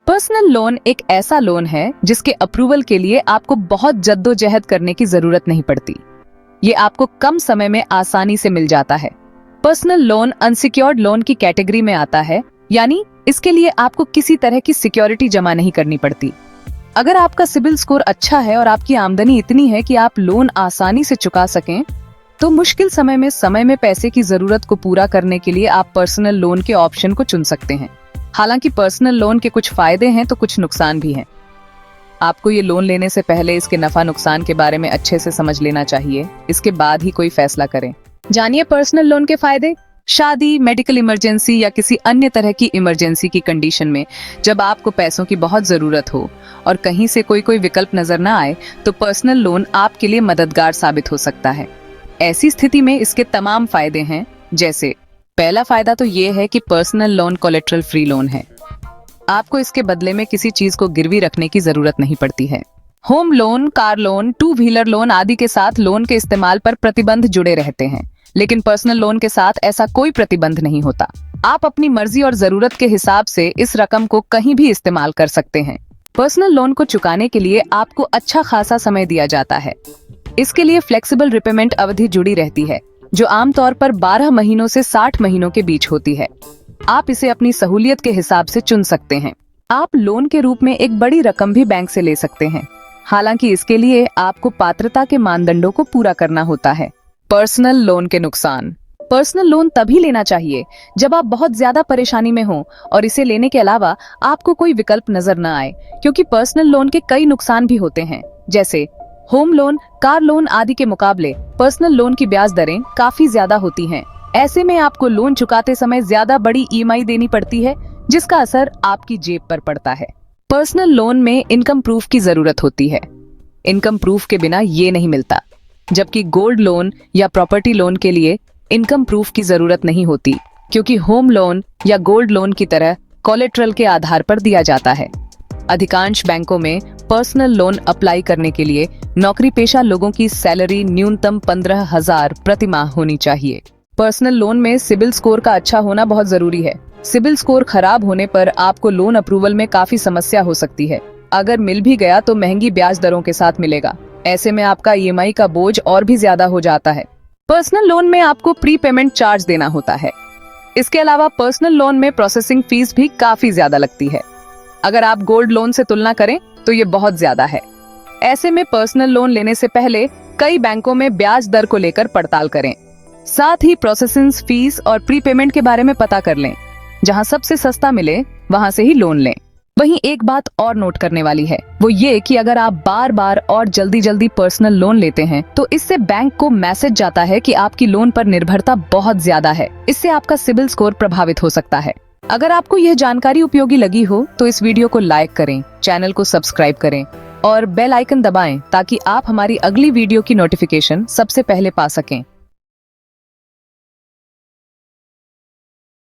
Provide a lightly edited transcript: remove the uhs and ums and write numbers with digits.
Personal loan एक ऐसा loan है जिसके अप्रूवल के लिए आपको बहुत जद्दोजहद करने की जरूरत नहीं पड़ती। ये आपको कम समय में आसानी से मिल जाता है। पर्सनल लोन अनसिक्योर्ड लोन की कैटेगरी में आता है, यानी इसके लिए आपको किसी तरह की सिक्योरिटी जमा नहीं करनी पड़ती। अगर आपका सिबिल स्कोर अच्छा है और आपकी आमदनी इतनी है कि आप लोन आसानी से चुका सकें, तो मुश्किल समय में पैसे की जरूरत को पूरा करने के लिए आप पर्सनल लोन के ऑप्शन को चुन सकते हैं। हालांकि पर्सनल लोन के कुछ फायदे हैं तो कुछ नुकसान भी हैं। आपको ये लोन लेने से पहले इसके नफा नुकसान के बारे में अच्छे से समझ लेना चाहिए, इसके बाद ही कोई फैसला करें। जानिए पर्सनल लोन के फायदे। शादी, मेडिकल इमरजेंसी या किसी अन्य तरह की इमरजेंसी की कंडीशन में जब आपको पैसों की बहुत जरूरत हो और कहीं से कोई विकल्प नजर न आए, तो पर्सनल लोन आपके लिए मददगार साबित हो सकता है। ऐसी स्थिति में इसके तमाम फायदे हैं, जैसे पहला फायदा तो ये है कि personal loan collateral free loan है। आपको इसके बदले में किसी चीज को गिरवी रखने की जरूरत नहीं पड़ती है। Home loan, car loan, two wheeler loan आदि के साथ लोन के इस्तेमाल पर प्रतिबंध जुड़े रहते हैं, लेकिन पर्सनल लोन के साथ ऐसा कोई प्रतिबंध नहीं होता। आप अपनी मर्जी और जरूरत के हिसाब से इस रकम को कहीं भी इस्तेमाल कर सकते हैं। पर्सनल लोन को चुकाने के लिए आपको अच्छा खासा समय दिया जाता है। इसके लिए फ्लेक्सिबल रिपेमेंट अवधि जुड़ी रहती है, जो आमतौर पर 12 महीनों से 60 महीनों के बीच होती है। आप इसे अपनी सहूलियत के हिसाब से चुन सकते हैं। आप लोन के रूप में एक बड़ी रकम भी बैंक से ले सकते हैं, हालांकि इसके लिए आपको पात्रता के मानदंडों को पूरा करना होता है। पर्सनल लोन के नुकसान। पर्सनल लोन तभी लेना चाहिए जब आप बहुत ज्यादा परेशानी में हो और इसे लेने के अलावा आपको कोई विकल्प नजर न आए, क्योंकि पर्सनल लोन के कई नुकसान भी होते हैं, जैसे होम लोन, कार लोन आदि के मुकाबले पर्सनल लोन की ब्याज दरें काफी ज्यादा होती हैं। ऐसे में आपको लोन चुकाते समय ज्यादा बड़ी ईएमआई देनी पड़ती है, जिसका असर आपकी जेब पर पड़ता है। पर्सनल लोन में इनकम प्रूफ की जरूरत होती है। इनकम प्रूफ के बिना ये नहीं मिलता, जबकि गोल्ड लोन या प्रॉपर्टी लोन के लिए इनकम प्रूफ की जरूरत नहीं होती, क्योंकि होम लोन या गोल्ड लोन की तरह कोलेटरल के आधार पर दिया जाता है। अधिकांश बैंकों में पर्सनल लोन अप्लाई करने के लिए नौकरी पेशा लोगों की सैलरी न्यूनतम 15,000 प्रति माह होनी चाहिए। पर्सनल लोन में सिबिल स्कोर का अच्छा होना बहुत जरूरी है। सिबिल स्कोर खराब होने पर आपको लोन अप्रूवल में काफी समस्या हो सकती है। अगर मिल भी गया तो महंगी ब्याज दरों के साथ मिलेगा। ऐसे में आपका ईएमआई का बोझ और भी ज्यादा हो जाता है। पर्सनल लोन में आपको प्री पेमेंट चार्ज देना होता है। इसके अलावा पर्सनल लोन में प्रोसेसिंग फीस भी काफी ज्यादा लगती है। अगर आप गोल्ड लोन से तुलना करें तो ये बहुत ज्यादा है। ऐसे में पर्सनल लोन लेने से पहले कई बैंकों में ब्याज दर को लेकर पड़ताल करें। साथ ही प्रोसेसिंग फीस और प्री पेमेंट के बारे में पता कर लें। जहां सबसे सस्ता मिले वहां से ही लोन लें। वहीं एक बात और नोट करने वाली है, वो ये कि अगर आप बार बार और जल्दी पर्सनल लोन लेते हैं तो इससे बैंक को मैसेज जाता है कि आपकी लोन पर निर्भरता बहुत ज्यादा है। इससे आपका सिबिल स्कोर प्रभावित हो सकता है। अगर आपको यह जानकारी उपयोगी लगी हो तो इस वीडियो को लाइक करें, चैनल को सब्सक्राइब करें और बेल आइकन दबाएं, ताकि आप हमारी अगली वीडियो की नोटिफिकेशन सबसे पहले पा सकें।